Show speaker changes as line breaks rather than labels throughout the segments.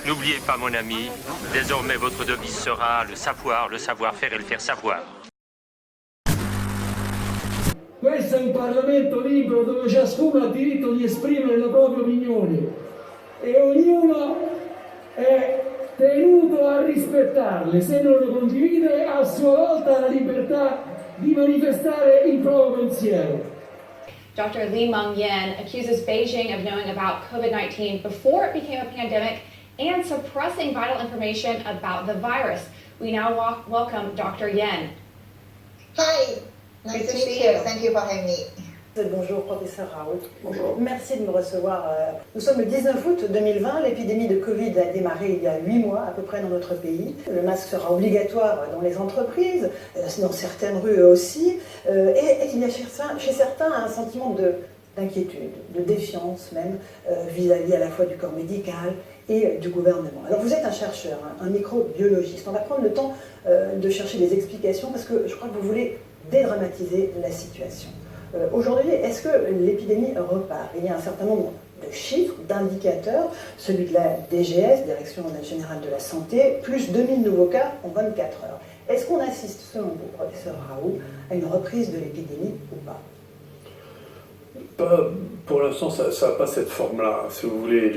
N'oubliez pas, mon ami, désormais votre devise sera le savoir-faire et le faire savoir.
Questo è un Parlamento libero dove ciascuno ha diritto di esprimere la propria opinione e ognuno è tenuto a rispettarle. Se non lo condivide, a sua volta ha la libertà di manifestare il proprio pensiero.
Dr. Li Mengyan accuses Beijing of knowing about COVID-19 before it became a pandemic and suppressing vital information about the virus. We now welcome Dr. Yan.
Hi, nice to meet you. Thank you for having me.
Bonjour, professeur Raoult.
Bonjour.
Merci de me recevoir. Nous sommes le 19 août 2020. L'épidémie de Covid a démarré il y a 8 mois à peu près dans notre pays. Le masque sera obligatoire dans les entreprises, dans certaines rues aussi. Et il y a chez certains un sentiment d'inquiétude, de défiance même, vis-à-vis à la fois du corps médical et du gouvernement. Alors vous êtes un chercheur, un microbiologiste. On va prendre le temps de chercher des explications parce que je crois que vous voulez dédramatiser la situation. Aujourd'hui, est-ce que l'épidémie repart? Il y a un certain nombre de chiffres, d'indicateurs, celui de la DGS, Direction Générale de la Santé, plus 2000 nouveaux cas en 24 heures. Est-ce qu'on assiste, selon vous, professeur Raoult, à une reprise de l'épidémie ou pas?
Pour l'instant, ça n'a pas cette forme-là. Si vous voulez,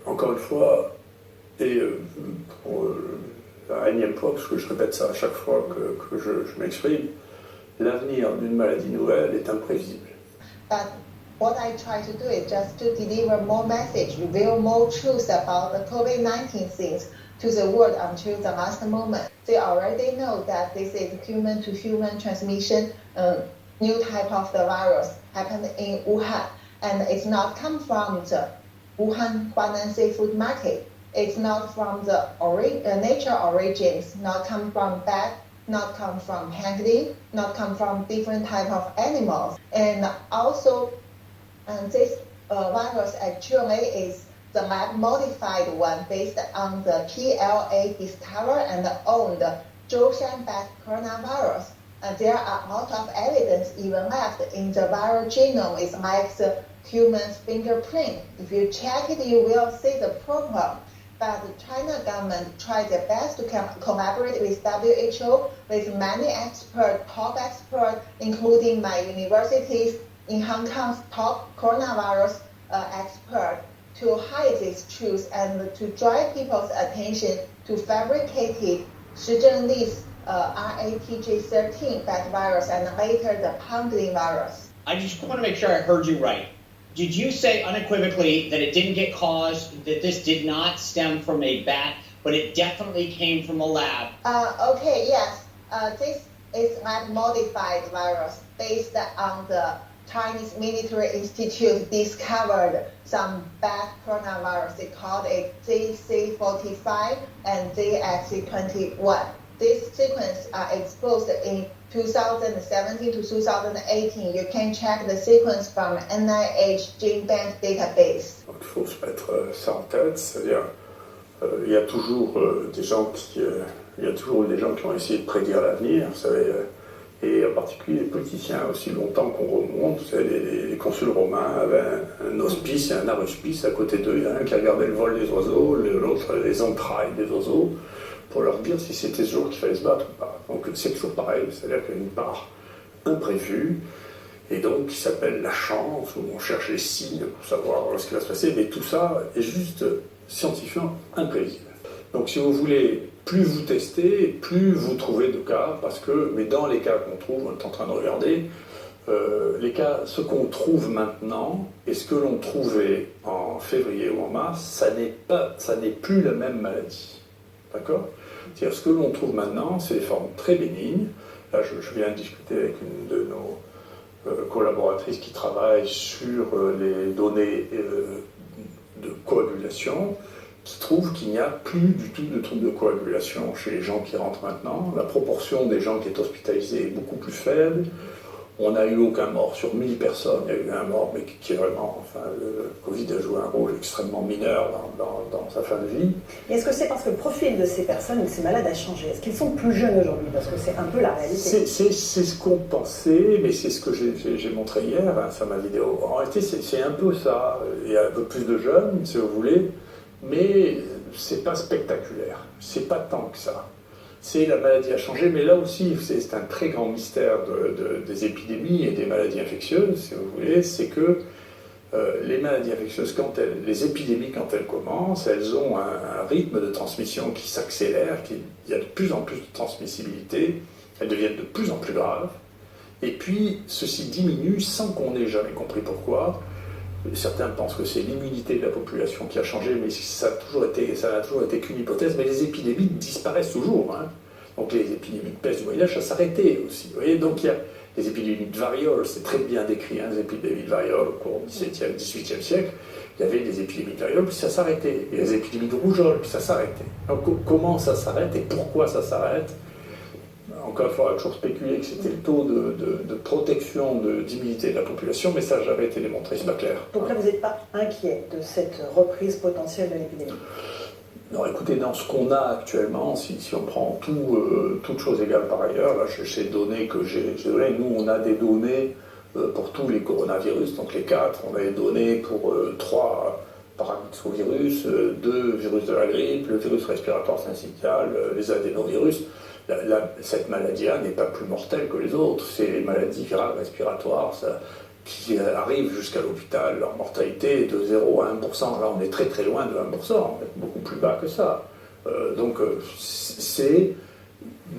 encore une fois, et pour la énième fois, parce que je répète ça à chaque fois que je m'exprime, l'avenir d'une maladie nouvelle est imprévisible.
But what I try to do is just to deliver more message, reveal more truth about the COVID-19 things to the world until the last moment. They already know that this is human-to-human transmission, new type of the virus happened in Wuhan, and it's not come from the Wuhan Guangnan Seafood Market. It's not from the nature origins, not come from bat, not come from pangolin, not come from different type of animals. And also, this virus actually is the lab modified one based on the PLA discovered and owned Zhoushan bat coronavirus. And there are a lot of evidence even left in the viral genome. It's like the human's fingerprint. If you check it, you will see the problem. But the China government tried their best to collaborate with WHO, with many experts, top experts, including my universities in Hong Kong's top coronavirus expert, to hide this truth and to drive people's attention to fabricated Shizhenli's RATG13 bat virus and later the pangolin virus.
I just want to make sure I heard you right. Did you say unequivocally that it didn't get caused, that this did not stem from a bat, but it definitely came from a lab?
Okay, yes. This is lab-modified virus based on the Chinese Military Institute discovered some bat coronavirus. They called it ZC45 and ZXC21. This sequence are exposed in 2017 to 2018. You can check the sequence from NIH Gene Bank database.
Donc, il faut se mettre ça en tête, c'est-à-dire il y a toujours des gens qui ont essayé de prédire l'avenir, vous savez, et en particulier les politiciens. Aussi longtemps qu'on remonte, vous savez, les consuls romains avaient un hospice et un aruspice à côté d'eux. Il y en a un qui regardait le vol des oiseaux, l'autre les entrailles des oiseaux, pour leur dire si c'était ce jour qu'il fallait se battre ou pas. Donc c'est toujours pareil, c'est-à-dire qu'il y a une part imprévue, et donc qui s'appelle la chance, où on cherche les signes pour savoir ce qui va se passer, mais tout ça est juste scientifiquement imprévisible. Donc si vous voulez, plus vous testez, plus vous trouvez de cas, mais dans les cas qu'on trouve, on est en train de regarder, les cas, ce qu'on trouve maintenant, et ce que l'on trouvait en février ou en mars, ça n'est plus la même maladie. D'accord ? C'est-à-dire, ce que l'on trouve maintenant, c'est des formes très bénignes. Là, je viens de discuter avec une de nos collaboratrices qui travaille sur les données de coagulation, qui trouve qu'il n'y a plus du tout de troubles de coagulation chez les gens qui rentrent maintenant. La proportion des gens qui est hospitalisée est beaucoup plus faible. On n'a eu aucun mort sur 1000 personnes. Il y a eu un mort, mais qui est vraiment... Enfin, le Covid a joué un rôle extrêmement mineur dans sa fin de vie.
Et est-ce que c'est parce que le profil de ces personnes, de ces malades, a changé? Est-ce qu'ils sont plus jeunes aujourd'hui? Parce que c'est un peu la réalité.
C'est ce qu'on pensait, mais c'est ce que j'ai montré hier sur ma vidéo. En réalité, c'est un peu ça. Il y a un peu plus de jeunes, si vous voulez, mais c'est pas spectaculaire. C'est pas tant que ça. La maladie a changé, mais là aussi, c'est un très grand mystère des épidémies et des maladies infectieuses, si vous voulez, c'est que les maladies infectieuses, les épidémies, quand elles commencent, elles ont un rythme de transmission qui s'accélère, il y a de plus en plus de transmissibilité, elles deviennent de plus en plus graves, et puis ceci diminue sans qu'on ait jamais compris pourquoi. Certains pensent que c'est l'immunité de la population qui a changé, mais ça n'a toujours été qu'une hypothèse, mais les épidémies disparaissent toujours. Hein. Donc les épidémies de peste du Moyen-Âge, ça s'arrêtait aussi. Vous voyez, donc il y a les épidémies de variole, c'est très bien décrit, hein, les épidémies de variole au cours du XVIIe, XVIIIe siècle. Il y avait des épidémies de variole, puis ça s'arrêtait. Et les épidémies de rougeole, puis ça s'arrêtait. Donc comment ça s'arrête et pourquoi ça s'arrête? Encore une fois, il faut toujours spéculer que c'était le taux de protection, d'immunité de la population, mais ça n'a jamais été démontré, c'est pas clair.
Donc là, vous n'êtes pas inquiet de cette reprise potentielle de l'épidémie?
Non, écoutez, dans ce qu'on a actuellement, si on prend toutes choses égales par ailleurs, là, ces données que j'ai données, nous, on a des données pour tous les coronavirus, donc les 4, on a des données pour 3 paramyxovirus, 2 virus de la grippe, le virus respiratoire syncytial, les adénovirus. Cette maladie-là n'est pas plus mortelle que les autres. C'est les maladies virales respiratoires qui arrivent jusqu'à l'hôpital. Leur mortalité est de 0 à 1%. Là, on est très très loin de 1%. On est beaucoup plus bas que ça.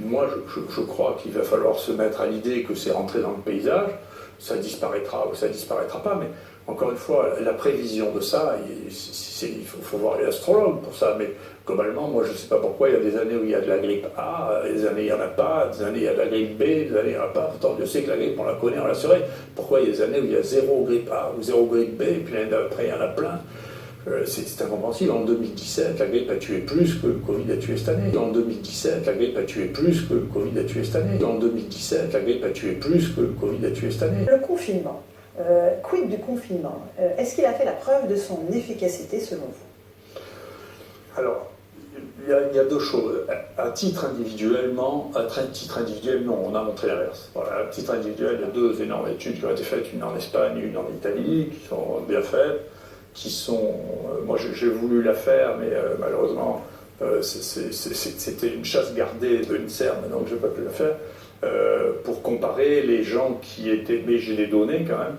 Moi, je crois qu'il va falloir se mettre à l'idée que c'est rentré dans le paysage. Ça disparaîtra ou ça disparaîtra pas. Mais encore une fois, la prévision de ça, il faut voir les astrologues pour ça. Mais globalement, moi, je ne sais pas pourquoi il y a des années où il y a de la grippe A, des années il n'y en a pas, des années il y a de la grippe B, des années il n'y en a pas. Pourtant, Dieu sait que la grippe, on la connaît, on la saurait. Pourquoi il y a des années où il y a 0 grippe A ou 0 grippe B, et puis l'année d'après, il y en a plein? C'est incompréhensible. En 2017, la grippe a tué plus que le Covid a tué cette année. En 2017, la grippe a tué plus que le Covid a tué cette année. En 2017, la grippe a tué plus que le Covid a tué cette année.
Le confinement. Quid du confinement? Est-ce qu'il a fait la preuve de son efficacité selon vous?
Alors, il y a deux choses. À titre individuel, non, on a montré l'inverse. Voilà, à titre individuel, il y a 2 énormes études qui ont été faites, une en Espagne, une en Italie, qui sont bien faites, moi j'ai voulu la faire, mais malheureusement, c'était une chasse gardée de l'INSERM, donc je n'ai pas pu la faire, pour comparer les gens qui étaient, mais j'ai des données quand même,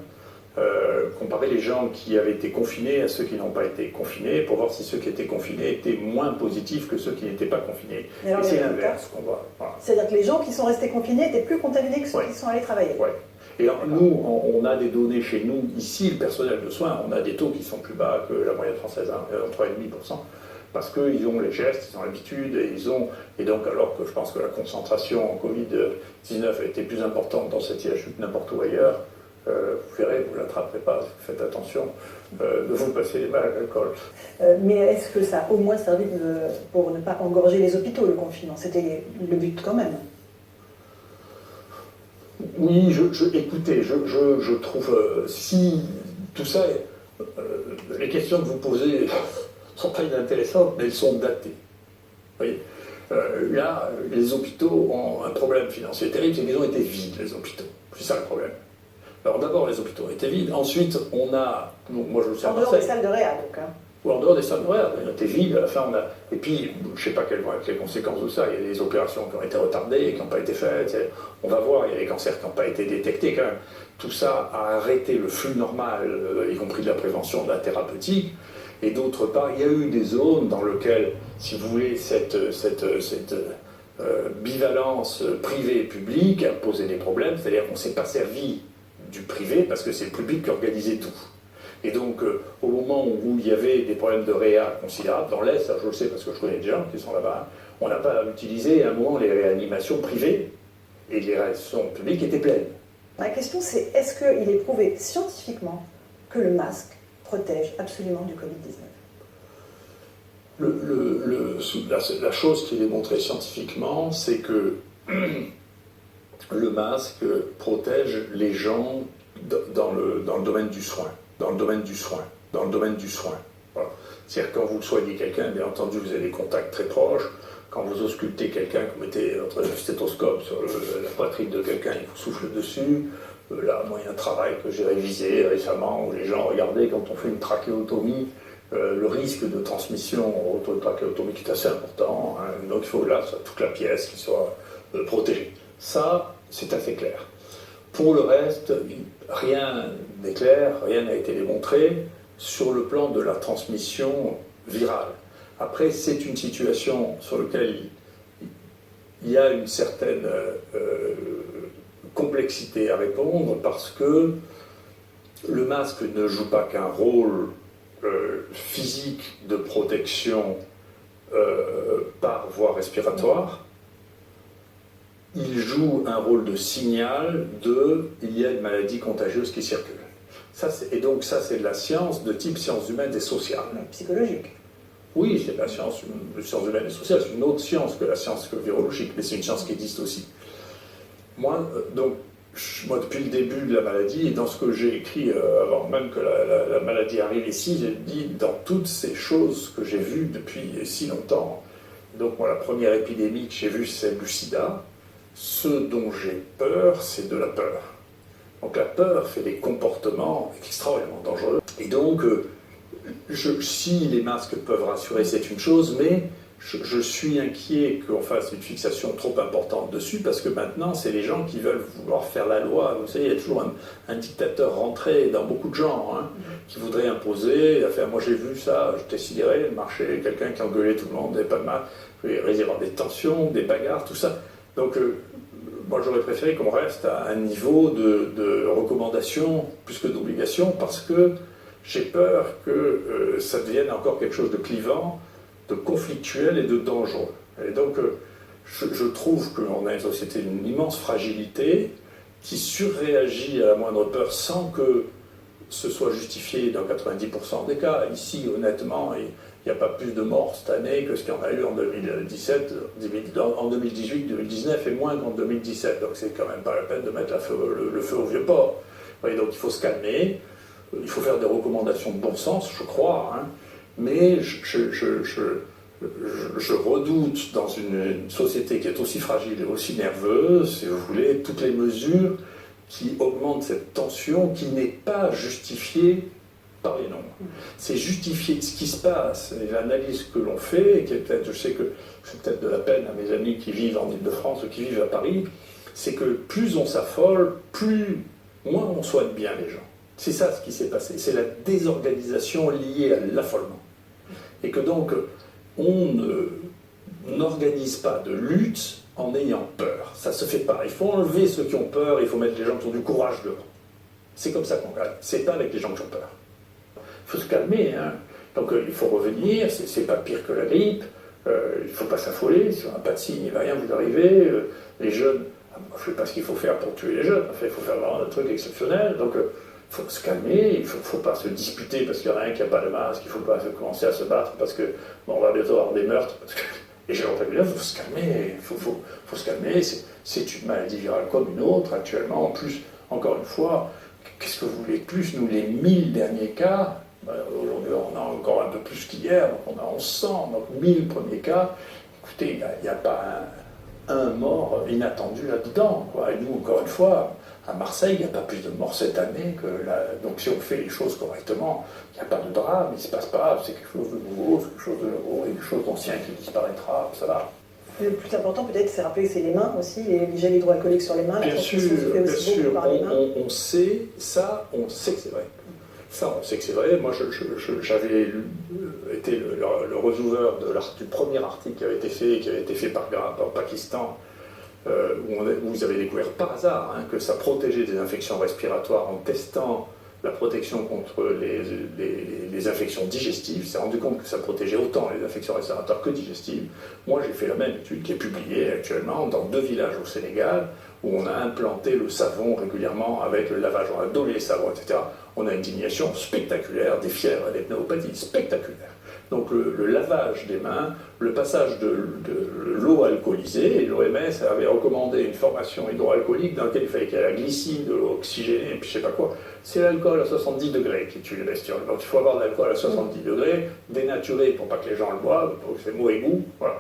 comparer les gens qui avaient été confinés à ceux qui n'ont pas été confinés, pour voir si ceux qui étaient confinés étaient moins positifs que ceux qui n'étaient pas confinés. Et c'est l'inverse qu'on voit. Voilà.
C'est-à-dire que les gens qui sont restés confinés étaient plus contaminés que ceux qui sont allés travailler.
Ouais. Et nous, on a des données chez nous, ici, le personnel de soins, on a des taux qui sont plus bas que la moyenne française, hein, 3,5%, parce qu'ils ont les gestes, ils ont l'habitude, et donc alors que je pense que la concentration en Covid-19 a été plus importante dans cette IHU que n'importe où ailleurs, vous verrez, vous ne l'attraperez pas, faites attention de vous passer les balles à l'alcool.
Mais est-ce que ça a au moins servi pour ne pas engorger les hôpitaux, le confinement? C'était le but quand même.
Oui, écoutez, je trouve, si tout ça, les questions que vous posez ne sont pas inintéressantes, mais elles sont datées. Vous voyez, là, les hôpitaux ont un problème financier terrible, c'est qu'ils ont été vides, les hôpitaux. C'est ça le problème. Alors d'abord, les hôpitaux ont été vides, ensuite, on a... moi, je le sais à Marseille.
En dehors des salles de réa, donc. Hein.
Ou en dehors des salles de réa, ils ont été vides, à la fin, on a... Et puis, je ne sais pas quelles vont être les conséquences de ça, il y a des opérations qui ont été retardées, qui n'ont pas été faites, on va voir, il y a des cancers qui n'ont pas été détectés quand même. Tout ça a arrêté le flux normal, y compris de la prévention, de la thérapeutique, et d'autre part, il y a eu des zones dans lesquelles, si vous voulez, cette bivalence privée-publique a posé des problèmes, c'est-à-dire qu'on ne s'est pas servi du privé parce que c'est le public qui organisait tout. Et donc, au moment où il y avait des problèmes de réa considérables, dans l'Est, je le sais parce que je connais des gens qui sont là-bas, on n'a pas utilisé à un moment les réanimations privées et les réanimations publiques étaient pleines.
La question c'est, est-ce qu'il est prouvé scientifiquement que le masque protège absolument du Covid-19?
La chose qui est démontrée scientifiquement, c'est que le masque protège les gens dans le domaine du soin. Voilà. C'est-à-dire quand vous soignez quelqu'un, bien entendu, vous avez des contacts très proches. Quand vous auscultez quelqu'un, que vous mettez votre stéthoscope sur la poitrine de quelqu'un et vous soufflez dessus, là, moi, il y a un travail que j'ai révisé récemment où les gens regardaient quand on fait une trachéotomie, le risque de transmission auto-trachéotomique est assez important. Hein, donc il faut là, toute la pièce qui soit protégée. Ça, c'est assez clair. Pour le reste, rien n'est clair, rien n'a été démontré sur le plan de la transmission virale. Après, c'est une situation sur laquelle il y a une certaine complexité à répondre parce que le masque ne joue pas qu'un rôle physique de protection par voie respiratoire. Il joue un rôle de signal il y a une maladie contagieuse qui circule. Et donc ça, c'est de la science de type sciences humaines et sociales.
Psychologique.
Oui, c'est de la science humaine et sociale. C'est une autre science que la science virologique, mais c'est une science qui existe aussi. Moi, depuis le début de la maladie, et dans ce que j'ai écrit avant même que la maladie arrive ici, j'ai dit dans toutes ces choses que j'ai vues depuis si longtemps. Donc moi, la première épidémie que j'ai vue, c'est le sida. Ce dont j'ai peur, c'est de la peur. Donc la peur fait des comportements extraordinairement dangereux. Et donc, si les masques peuvent rassurer, c'est une chose, mais je suis inquiet qu'on fasse une fixation trop importante dessus, parce que maintenant, c'est les gens qui veulent vouloir faire la loi. Vous savez, il y a toujours un dictateur rentré dans beaucoup de gens, hein, qui voudrait imposer, faire, moi j'ai vu ça, j'étais sidéré, le marché, quelqu'un qui engueulait tout le monde, n'avait pas de masque, il risque d'y avoir des tensions, des bagarres, tout ça. Donc, moi j'aurais préféré qu'on reste à un niveau de recommandation plus que d'obligation, parce que j'ai peur que ça devienne encore quelque chose de clivant, de conflictuel et de dangereux. Et donc, je trouve qu'on a une société d'une immense fragilité qui surréagit à la moindre peur sans que ce soit justifié dans 90% des cas. Ici, honnêtement, il n'y a pas plus de morts cette année que ce qu'il y en a eu en 2017, en 2018, 2019 et moins qu'en 2017. Donc c'est quand même pas la peine de mettre le feu au vieux port. Et donc il faut se calmer, il faut faire des recommandations de bon sens, je crois, hein, mais je redoute dans une société qui est aussi fragile et aussi nerveuse, si vous voulez, toutes les mesures qui augmentent cette tension qui n'est pas justifiée par les nombres. C'est justifié ce qui se passe, et l'analyse que l'on fait, et qui est peut-être, je sais que c'est peut-être de la peine à mes amis qui vivent en Ile-de-France ou qui vivent à Paris, c'est que plus on s'affole, moins on soigne bien les gens. C'est ça ce qui s'est passé, c'est la désorganisation liée à l'affolement. Et que donc, on n'organise pas de lutte en ayant peur. Ça ne se fait pas. Il faut enlever ceux qui ont peur, il faut mettre les gens qui ont du courage dehors. C'est comme ça qu'on gagne. C'est pas avec les gens qui ont peur. Il faut se calmer. Hein. Donc il faut revenir, c'est pas pire que la grippe, il ne faut pas s'affoler, si on n'a pas de signe, il ne va rien vous arriver. Les jeunes, je ne sais pas ce qu'il faut faire pour tuer les jeunes, enfin, il faut faire vraiment un truc exceptionnel. Donc il faut se calmer, il ne faut pas se disputer parce qu'il y en a un qui n'a pas de masque, il ne faut pas commencer à se battre parce que on va bientôt avoir des meurtres. Parce que les gens ont il faut se calmer, faut se calmer, c'est une maladie virale comme une autre actuellement. En plus, encore une fois, qu'est-ce que vous voulez de plus? Nous, les 1000 derniers cas, aujourd'hui on a encore un peu plus qu'hier, donc on a 1100, donc 1000 premiers cas, écoutez, il n'y a pas un mort inattendu là-dedans, quoi. Et nous, encore une fois, à Marseille, il n'y a pas plus de morts cette année que donc si on fait les choses correctement, il n'y a pas de drame, il ne se passe pas, c'est quelque chose de nouveau, c'est quelque chose de nouveau, et quelque chose d'ancien qui disparaîtra, ça va.
Le plus important peut-être, c'est rappeler que c'est les mains aussi, les gels hydroalcooliques sur les mains.
Bien sûr, on sait ça, on sait que c'est vrai. Ça, on sait que c'est vrai. Moi, j'avais été le receveur du premier article qui avait été fait par Grab en Pakistan, où vous avez découvert par hasard que ça protégeait des infections respiratoires en testant la protection contre les infections digestives. Il s'est rendu compte que ça protégeait autant les infections respiratoires que digestives. Moi, j'ai fait la même étude qui est publiée actuellement dans 2 villages au Sénégal, où on a implanté le savon régulièrement avec le lavage. On a donné les savons, etc. On a une diminution spectaculaire des fièvres et des pneumopathies, spectaculaire. Donc le lavage des mains, le passage de l'eau alcoolisée, et l'OMS avait recommandé une formation hydroalcoolique dans laquelle il fallait qu'il y ait la glycine, de l'eau oxygénée, et puis je sais pas quoi. C'est l'alcool à 70 degrés qui tue les bestioles. Donc il faut avoir de l'alcool à 70 degrés, dénaturé pour pas que les gens le boivent, pour que c'est mauvais goût. Voilà.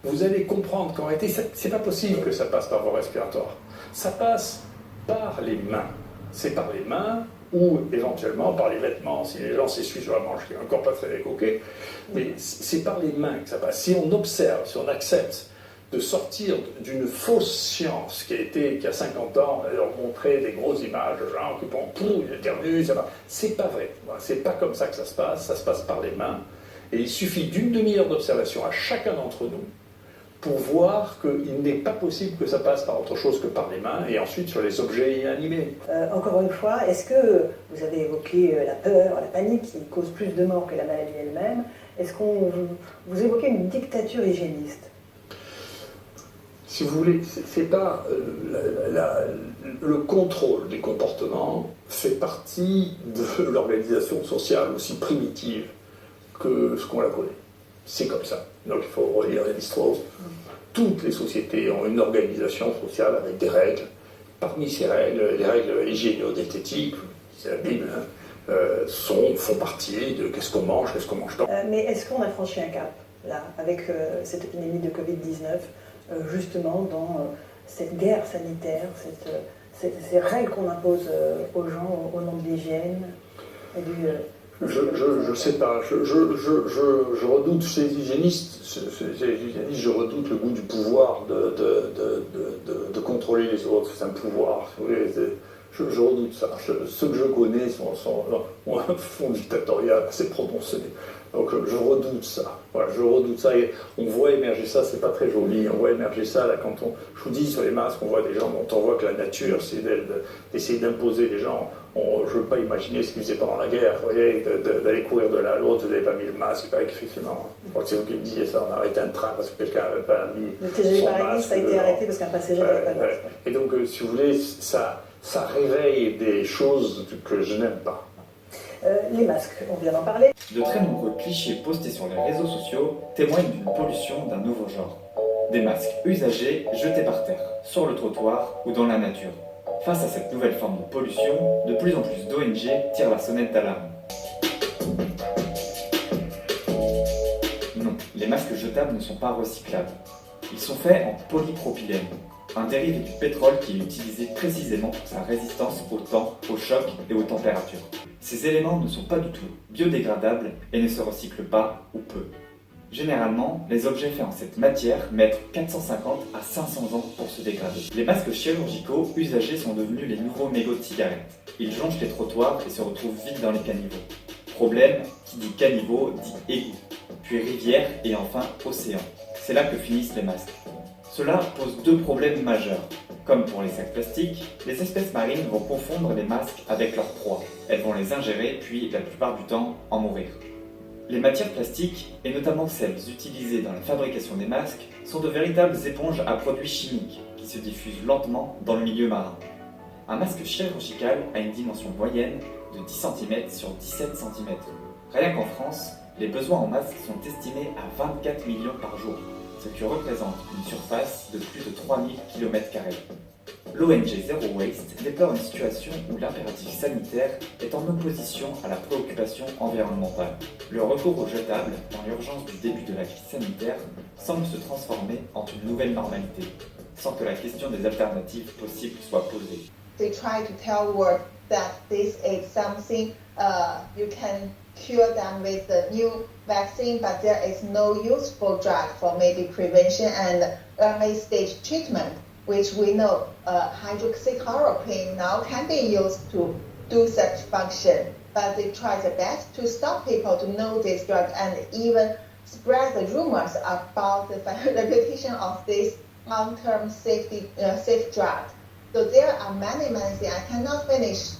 Vous allez comprendre qu'en réalité, c'est pas possible que ça passe par voie respiratoire. Ça passe par les mains. C'est par les mains ou éventuellement par les vêtements, si les gens s'essuient sur la manche, qui n'est encore pas très coquet, mais c'est par les mains que ça passe. Si on observe, si on accepte de sortir d'une fausse science qui a 50 ans, leur montrer des grosses images de gens qui font « il éternue », c'est pas vrai. C'est pas comme ça que ça se passe par les mains. Et il suffit d'une demi-heure d'observation à chacun d'entre nous pour voir qu'il n'est pas possible que ça passe par autre chose que par les mains, et ensuite sur les objets inanimés.
Encore une fois, est-ce que vous avez évoqué la peur, la panique qui cause plus de morts que la maladie elle-même? Est-ce qu'on vous évoquez une dictature hygiéniste?
Si vous voulez, c'est pas le contrôle des comportements fait partie de l'organisation sociale aussi primitive que ce qu'on la connaît. C'est comme ça. Donc il faut relire Lévi-Strauss. Toutes les sociétés ont une organisation sociale avec des règles. Parmi ces règles, les règles hygiéno-diététiques, c'est la Bible, font partie de qu'est-ce qu'on mange pas.
Mais est-ce qu'on a franchi un cap, là, avec cette épidémie de Covid-19, justement dans cette guerre sanitaire, ces règles qu'on impose aux gens au nom de l'hygiène et du...
Je sais pas, je redoute chez les hygiénistes, je redoute le goût du pouvoir de contrôler les autres, c'est un pouvoir, je redoute ça. Ceux que je connais ont un fond dictatorial assez prononcé, donc je redoute ça. Voilà, je redoute ça, et on voit émerger ça, c'est pas très joli, on voit émerger ça là quand je vous dis sur les masques, on voit des gens dont on voit que la nature, c'est d'essayer d'imposer les gens. Je ne veux pas imaginer ce qu'ils faisaient pendant la guerre, vous voyez, d'aller courir de l'un à l'autre, vous n'avez pas mis le masque, il paraît qu'effectivement, c'est vous qui me disiez ça, on a arrêté un train parce que quelqu'un n'avait pas mis
le TGV
son
Paris,
masque.
Ça a été arrêté parce qu'un passager n'avait pas de masque.
Et donc, si vous voulez, ça réveille des choses que je n'aime pas.
Les masques, on vient d'en parler.
De très nombreux clichés postés sur les réseaux sociaux témoignent d'une pollution d'un nouveau genre. Des masques usagés jetés par terre, sur le trottoir ou dans la nature. Face à cette nouvelle forme de pollution, de plus en plus d'ONG tirent la sonnette d'alarme. Non, les masques jetables ne sont pas recyclables. Ils sont faits en polypropylène, un dérivé du pétrole qui est utilisé précisément pour sa résistance au temps, au choc et aux températures. Ces éléments ne sont pas du tout biodégradables et ne se recyclent pas ou peu. Généralement, les objets faits en cette matière mettent 450 à 500 ans pour se dégrader. Les masques chirurgicaux usagés sont devenus les nouveaux mégots de cigarettes. Ils jonchent les trottoirs et se retrouvent vite dans les caniveaux. Problème, qui dit caniveau dit égout, puis rivière et enfin océan. C'est là que finissent les masques. Cela pose deux problèmes majeurs. Comme pour les sacs plastiques, les espèces marines vont confondre les masques avec leurs proies. Elles vont les ingérer puis, la plupart du temps, en mourir. Les matières plastiques, et notamment celles utilisées dans la fabrication des masques, sont de véritables éponges à produits chimiques qui se diffusent lentement dans le milieu marin. Un masque chirurgical a une dimension moyenne de 10 cm sur 17 cm. Rien qu'en France, les besoins en masques sont estimés à 24 millions par jour, ce qui représente une surface de plus de 3000 km². L'ONG Zero Waste déplore une situation où l'impératif sanitaire est en opposition à la préoccupation environnementale. Le recours aux jetables, dans l'urgence du début de la crise sanitaire, semble se transformer en une nouvelle normalité, sans que la question des alternatives possibles soit posée.
They try to tell the world that this is something you can cure them with the new vaccine, but there is no useful drug for maybe prevention and early stage treatment, which we know hydroxychloroquine now can be used to do such function. But they try their best to stop people to know this drug and even spread the rumors about the reputation of this long-term safe drug. So there are many things. I cannot finish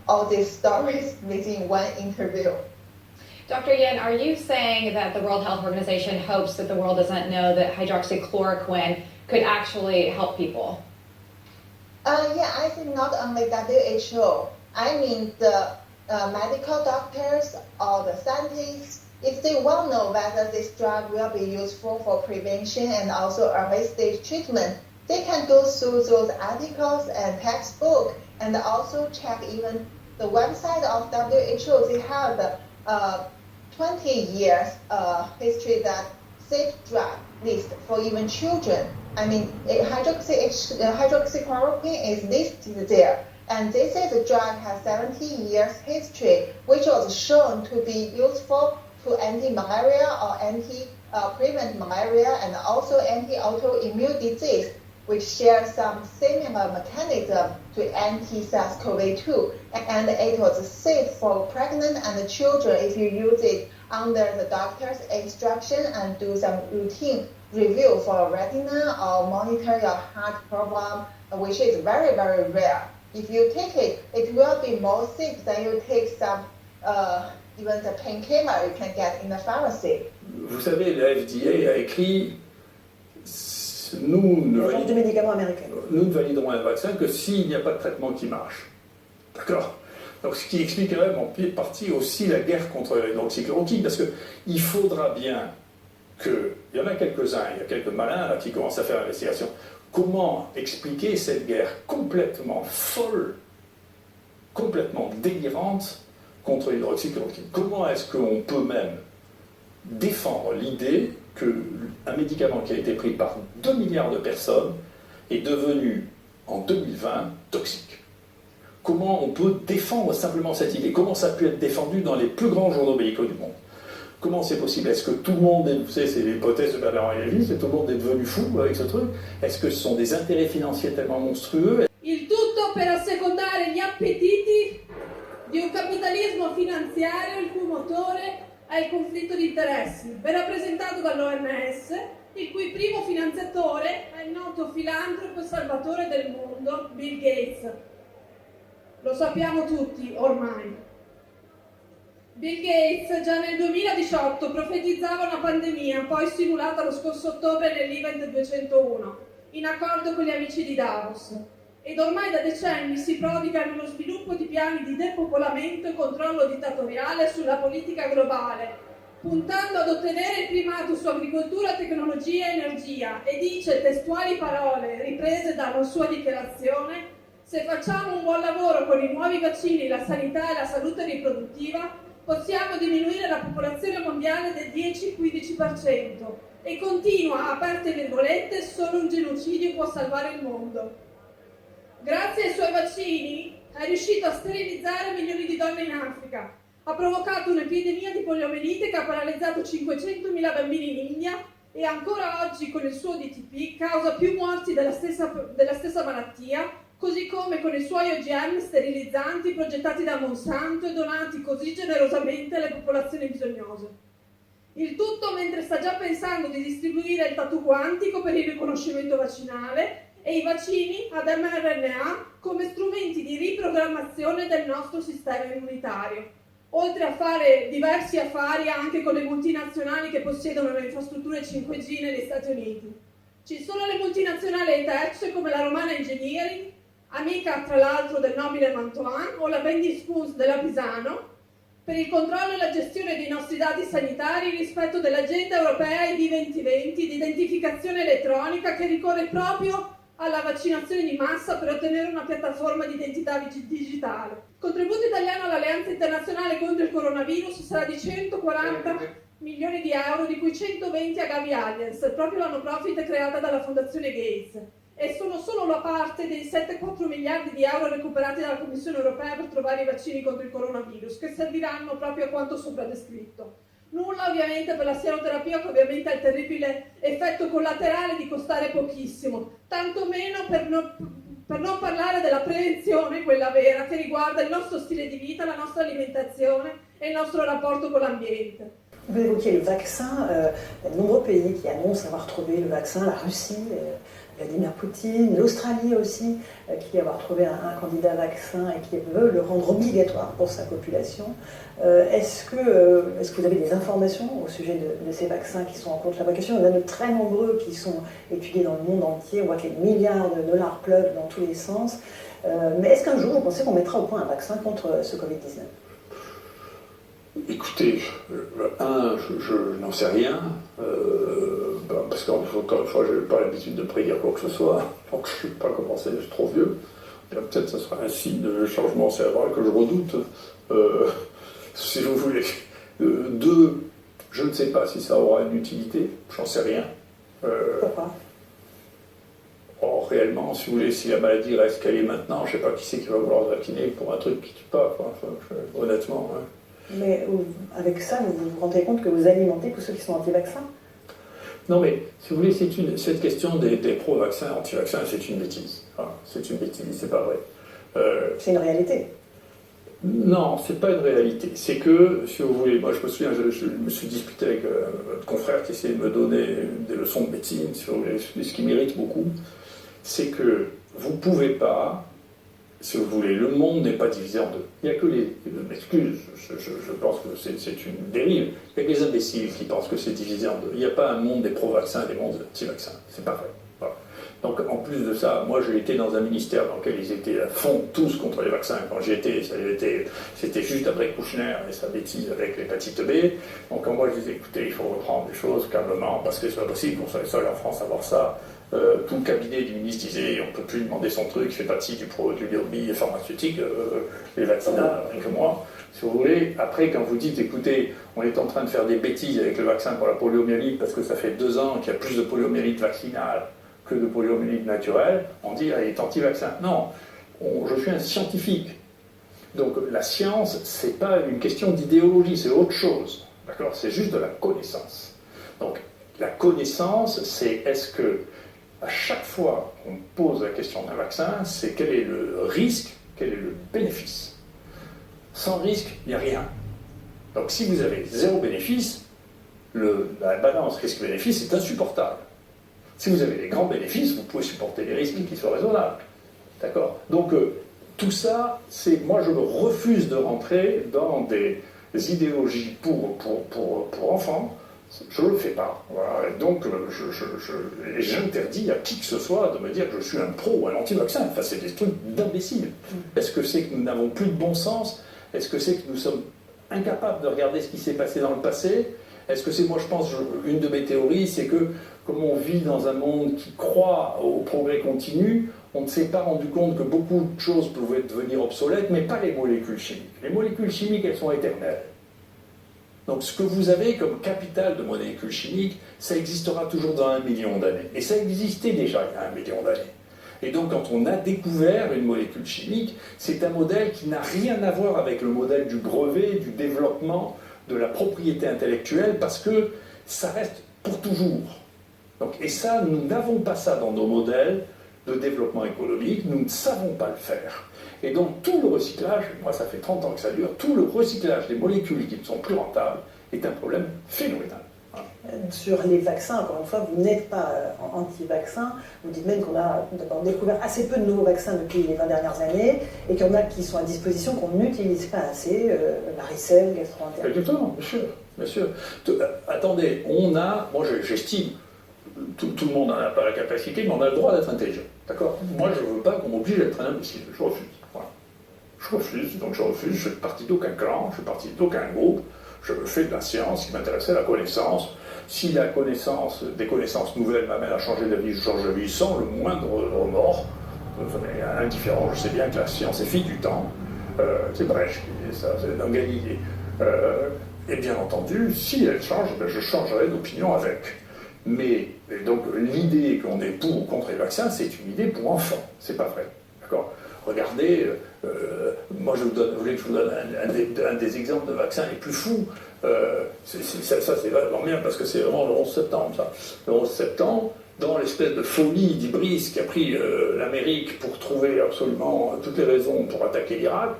all these stories within one interview.
Dr. Yin, are you saying that the World Health Organization hopes that the world doesn't know that hydroxychloroquine could actually help people?
Yeah, I think not only WHO. I mean the medical doctors or the scientists, if they want to know whether this drug will be useful for prevention and also early-stage treatment, they can go through those articles and textbooks and also check even the website of WHO. They have the 20 years history that safe drug list for even children. I mean, hydroxychloroquine is listed there. And they say the drug has 70 years history, which was shown to be useful to anti-malaria or prevent malaria and also anti-autoimmune disease, which share some similar mechanism to anti-SARS-CoV-2. And it was safe for pregnant and children if you use it under the doctor's instruction and do some routine review for retina or monitor your heart problem, which is very, very rare. If you take it, it will be more safe than you take some, even the painkiller you can get in the pharmacy.
Vous savez, la FDA a écrit nous ne validerons un vaccin que s'il n'y a pas de traitement qui marche. D'accord? Donc, ce qui explique quand même en partie aussi la guerre contre l'hydroxychloroquine, parce qu'il faudra bien il y en a quelques-uns, il y a quelques malins là, qui commencent à faire l'investigation. Comment expliquer cette guerre complètement folle, complètement délirante contre l'hydroxychloroquine? Comment est-ce qu'on peut même défendre l'idée qu'un médicament qui a été pris par 2 milliards de personnes est devenu, en 2020, toxique? Comment on peut défendre simplement cette idée? Comment ça a pu être défendu dans les plus grands journaux médicaux du monde? Comment c'est possible? Est-ce que tout le monde est, vous savez, c'est l'hypothèse de Bernard Lévy, tout le monde est devenu fou avec ce truc? Est-ce que ce sont des intérêts financiers tellement monstrueux?
Il tutto per assecondare gli appetiti di un capitalismo finanziario il cui motore è il conflitto di interessi, ben rappresentato dall'OMS, il cui primo finanziatore è il noto filantropo e salvatore del mondo, Bill Gates. Lo sappiamo tutti ormai. Bill Gates già nel 2018 profetizzava una pandemia, poi simulata lo scorso ottobre nell'Event 201, in accordo con gli amici di Davos. Ed ormai da decenni si prodiga nello sviluppo di piani di depopolamento e controllo dittatoriale sulla politica globale, puntando ad ottenere il primato su agricoltura, tecnologia e energia, e dice testuali parole riprese dalla sua dichiarazione: se facciamo un buon lavoro con i nuovi vaccini, la sanità e la salute riproduttiva, possiamo diminuire la popolazione mondiale del 10-15%. E continua, aperte virgolette, solo un genocidio può salvare il mondo. Grazie ai suoi vaccini è riuscito a sterilizzare milioni di donne in Africa, ha provocato un'epidemia di poliomielite che ha paralizzato 500.000 bambini in India e ancora oggi con il suo DTP causa più morti della stessa malattia, così come con i suoi OGM sterilizzanti progettati da Monsanto e donati così generosamente alle popolazioni bisognose. Il tutto mentre sta già pensando di distribuire il tattoo quantico per il riconoscimento vaccinale e i vaccini ad mRNA come strumenti di riprogrammazione del nostro sistema immunitario, oltre a fare diversi affari anche con le multinazionali che possiedono le infrastrutture 5G negli Stati Uniti. Ci sono le multinazionali tech come la Romana Engineering, amica tra l'altro del nobile Mantoan, o la Bendy Spoons della Pisano, per il controllo e la gestione dei nostri dati sanitari rispetto dell'agenda europea ID 2020 di identificazione elettronica che ricorre proprio alla vaccinazione di massa per ottenere una piattaforma di identità digitale. Il contributo italiano all'Alleanza Internazionale contro il Coronavirus sarà di 140 milioni di euro, di cui 120 a Gavi Alliance, proprio la no profit creata dalla Fondazione Gates. E sono solo la parte dei 7,4 miliardi di euro recuperati dalla Commissione Europea per trovare i vaccini contro il coronavirus, che serviranno proprio a quanto sopra descritto. Nulla ovviamente per la sieroterapia, che ovviamente ha il terribile effetto collaterale di costare pochissimo, tantomeno per non parlare della prevenzione, quella vera, che riguarda il nostro stile di vita, la nostra alimentazione et il nostro rapporto con l'ambiente.
Vous évoquiez le vaccin, il y a de nombreux pays qui annoncent avoir trouvé le vaccin, la Russie, Vladimir Poutine, l'Australie aussi, qui va trouvé un candidat vaccin et qui veut le rendre obligatoire pour sa population. Est-ce que vous avez des informations au sujet de ces vaccins qui sont en cours de fabrication? Il y en a de très nombreux qui sont étudiés dans le monde entier, on voit que les milliards de dollars pleuvent dans tous les sens. Mais est-ce qu'un jour vous pensez qu'on mettra au point un vaccin contre ce Covid-19?
Écoutez, je n'en sais rien, parce qu'encore une fois, je n'ai pas l'habitude de prédire quoi que ce soit, donc je ne sais pas comment c'est, je suis trop vieux. Peut-être que ce sera un signe de changement cérébral que je redoute, si vous voulez. Deux, je ne sais pas si ça aura une utilité, j'en sais rien.
Pourquoi ?
Or, réellement, si vous voulez, si la maladie reste qu'elle est maintenant, je ne sais pas qui c'est qui va vouloir se vacciner pour un truc qui ne tue pas, quoi. Honnêtement. Hein.
Mais avec ça, vous vous rendez compte que vous alimentez tous ceux qui sont anti-vaccins ?
Non, mais si vous voulez, cette question des pro-vaccins, anti-vaccins, c'est une bêtise. Enfin, c'est une bêtise, c'est pas vrai.
C'est une réalité.
Non, c'est pas une réalité. C'est que, si vous voulez, moi je me souviens, je me suis disputé avec votre confrère qui essayait de me donner des leçons de médecine, si vous voulez, ce qui m'irrite beaucoup, c'est que vous ne pouvez pas, si vous voulez, le monde n'est pas divisé en deux. Il n'y a que les... Excuse, je pense que c'est une dérive. Il y a que les imbéciles qui pensent que c'est divisé en deux. Il n'y a pas un monde des pro-vaccins et des mondes anti-vaccins. C'est pas vrai. Voilà. Donc, en plus de ça, moi j'ai été dans un ministère dans lequel ils étaient à fond tous contre les vaccins. Quand j'y étais, c'était juste après Kouchner et sa bêtise avec l'hépatite B. Donc, quand moi je disais, écoutez, il faut reprendre les choses calmement, parce que c'est pas possible qu'on soit les seuls en France à avoir ça. Tout le cabinet du ministre disait on ne peut plus demander son truc, il fait partie du lobby pharmaceutique, les vaccinats, rien que moi. Si vous voulez, après quand vous dites écoutez, on est en train de faire des bêtises avec le vaccin pour la poliomyélite parce que ça fait 2 ans qu'il y a plus de poliomyélite vaccinale que de poliomyélite naturelle, on dit elle est anti-vaccin. Non, je suis un scientifique. Donc la science, c'est pas une question d'idéologie, c'est autre chose. D'accord ? C'est juste de la connaissance. Donc la connaissance, c'est est-ce que à chaque fois qu'on pose la question d'un vaccin, c'est quel est le risque, quel est le bénéfice. Sans risque, il n'y a rien. Donc si vous avez 0 bénéfice, la balance risque-bénéfice est insupportable. Si vous avez des grands bénéfices, vous pouvez supporter des risques qui soient raisonnables. D'accord ? Donc tout ça, moi je me refuse de rentrer dans des idéologies pour enfants. Je ne le fais pas. Voilà. Donc, j'interdis à qui que ce soit de me dire que je suis un pro ou un anti-vaccin. Enfin, c'est des trucs d'imbéciles. Est-ce que c'est que nous n'avons plus de bon sens ? Est-ce que c'est que nous sommes incapables de regarder ce qui s'est passé dans le passé ? Est-ce que c'est, moi je pense, une de mes théories, c'est que comme on vit dans un monde qui croit au progrès continu, on ne s'est pas rendu compte que beaucoup de choses pouvaient devenir obsolètes, mais pas les molécules chimiques. Les molécules chimiques, elles sont éternelles. Donc ce que vous avez comme capital de molécules chimiques, ça existera toujours dans 1 million d'années. Et ça existait déjà il y a 1 million d'années. Et donc quand on a découvert une molécule chimique, c'est un modèle qui n'a rien à voir avec le modèle du brevet, du développement, de la propriété intellectuelle, parce que ça reste pour toujours. Donc, et ça, nous n'avons pas ça dans nos modèles de développement économique, nous ne savons pas le faire. Et donc tout le recyclage, moi ça fait 30 ans que ça dure, tout le recyclage des molécules qui ne sont plus rentables est un problème phénoménal.
Sur les vaccins, encore une fois, vous n'êtes pas anti-vaccin, vous dites même qu'on a d'abord découvert assez peu de nouveaux vaccins depuis les 20 dernières années, et qu'il y en a qui sont à disposition qu'on n'utilise pas assez, varicelle, gastro-entérite.
Exactement, bien sûr. Attendez, moi j'estime, tout le monde n'en a pas la capacité, mais on a le droit d'être intelligent. D'accord ? Moi je ne veux pas qu'on m'oblige à être un imbécile, je refuse. Voilà. Je refuse, je fais partie d'aucun clan, je fais partie d'aucun groupe, je fais de la science qui m'intéressait, la connaissance. Si la connaissance, des connaissances nouvelles m'amène à changer d'avis, je change d'avis sans le moindre remords, indifférent. Je sais bien que la science est fille du temps, c'est Brecht qui dit ça, c'est dans Galilée. Et bien entendu, si elle change, je changerai d'opinion avec. Mais donc l'idée qu'on est pour ou contre les vaccins, c'est une idée pour enfants, c'est pas vrai. D'accord ? Regardez, moi vous voulez que je vous donne un des exemples de vaccins les plus fous. Ça c'est vraiment bien parce que c'est vraiment le 11 septembre ça. Le 11 septembre, dans l'espèce de folie d'Ibris qui a pris l'Amérique pour trouver absolument toutes les raisons pour attaquer l'Irak,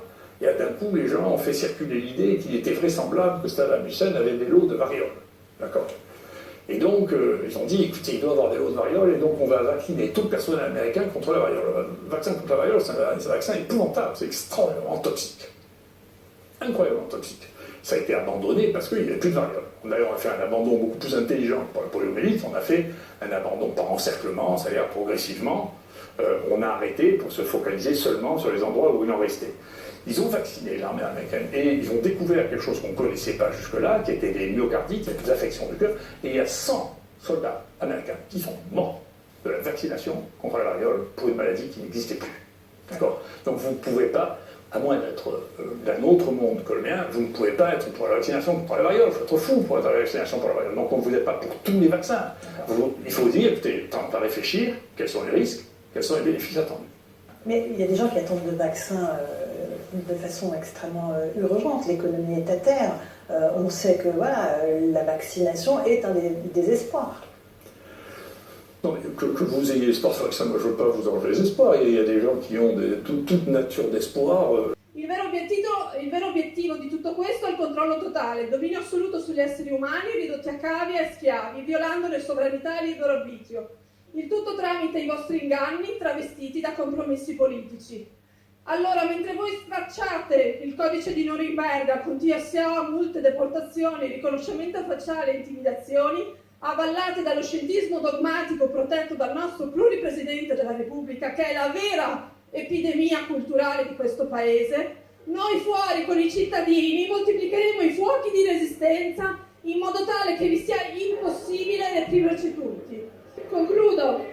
et d'un coup les gens ont fait circuler l'idée qu'il était vraisemblable que Saddam Hussein avait des lots de variole. D'accord ? Et donc, ils ont dit, écoutez, il doit y avoir des lots de variole, et donc on va vacciner tout le personnel américain contre la variole. Le vaccin contre la variole, c'est un vaccin épouvantable, c'est extraordinairement toxique. Incroyablement toxique. Ça a été abandonné parce qu'il n'y avait plus de variole. D'ailleurs, on a fait un abandon beaucoup plus intelligent pour la poliomyélite, on a fait un abandon par encerclement, c'est-à-dire progressivement, on a arrêté pour se focaliser seulement sur les endroits où il en restait. Ils ont vacciné l'armée américaine et ils ont découvert quelque chose qu'on ne connaissait pas jusque-là, qui était des myocardites, des affections du cœur. Et il y a 100 soldats américains qui sont morts de la vaccination contre la variole pour une maladie qui n'existait plus. D'accord ? Donc vous ne pouvez pas, à moins d'être d'un autre monde que le mien, vous ne pouvez pas être pour la vaccination contre la variole. Il faut être fou pour être la vaccination pour la variole. Donc vous n'êtes pas pour tous les vaccins. Il faut dire, écoutez, tant à réfléchir, quels sont les risques, quels sont les bénéfices attendus.
Mais il y a des gens qui attendent le vaccin de façon extrêmement urgente. L'économie est à terre. On sait que voilà, la vaccination est un des espoirs.
Non, mais que vous ayez espoir sur ça, moi je ne veux pas vous enlever les espoirs. Il y a des gens qui ont toute nature d'espoir.
Il vero obiettivo di tutto questo è il controllo totale, il dominio assoluto sugli esseri umani ridotti a cavie e schiavi, violando le sovranità e il libero arbitrio. Il tutto tramite i vostri inganni travestiti da compromessi politici. Allora, mentre voi stracciate il codice di Norimberga con TSA, multe, deportazioni, riconoscimento facciale e intimidazioni, avallate dallo scientismo dogmatico protetto dal nostro pluripresidente della Repubblica, che è la vera epidemia culturale di questo paese, noi fuori con i cittadini moltiplicheremo i fuochi di resistenza in modo tale che vi sia impossibile reprimerci tutti. Concludo.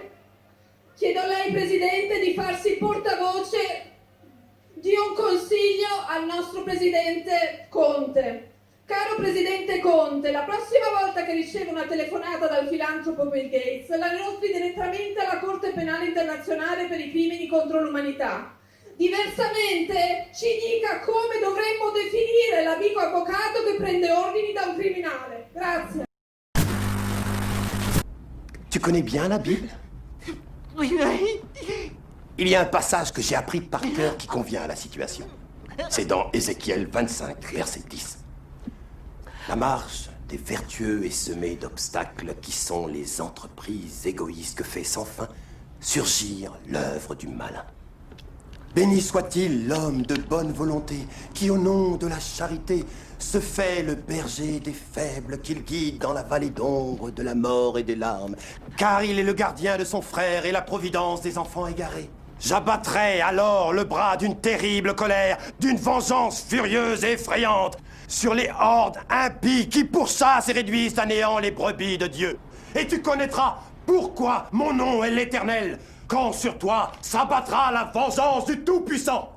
Chiedo a lei, Presidente, di farsi portavoce di un consiglio al nostro Presidente Conte. Caro Presidente Conte, la prossima volta che riceve una telefonata dal filantropo Bill Gates, la inoltri direttamente alla Corte Penale Internazionale per i crimini contro l'umanità. Diversamente ci dica come dovremmo definire l'amico avvocato che prende ordini da un criminale. Grazie.
Tu connais bien la Bible?
Oui.
Il y a un passage que j'ai appris par cœur qui convient à la situation. C'est dans Ézéchiel 25, verset 10. La marche des vertueux est semée d'obstacles qui sont les entreprises égoïstes que fait sans fin surgir l'œuvre du malin. Béni soit-il l'homme de bonne volonté qui, au nom de la charité, se fait le berger des faibles qu'il guide dans la vallée d'ombre de la mort et des larmes, car il est le gardien de son frère et la providence des enfants égarés. J'abattrai alors le bras d'une terrible colère, d'une vengeance furieuse et effrayante, sur les hordes impies qui pourchassent et réduisent à néant les brebis de Dieu. Et tu connaîtras pourquoi mon nom est l'Éternel, quand sur toi s'abattra la vengeance du Tout-Puissant.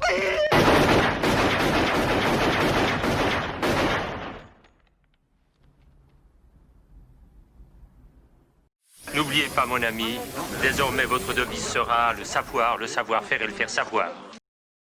N'oubliez pas, mon ami, désormais votre devise sera le savoir-faire et le faire savoir.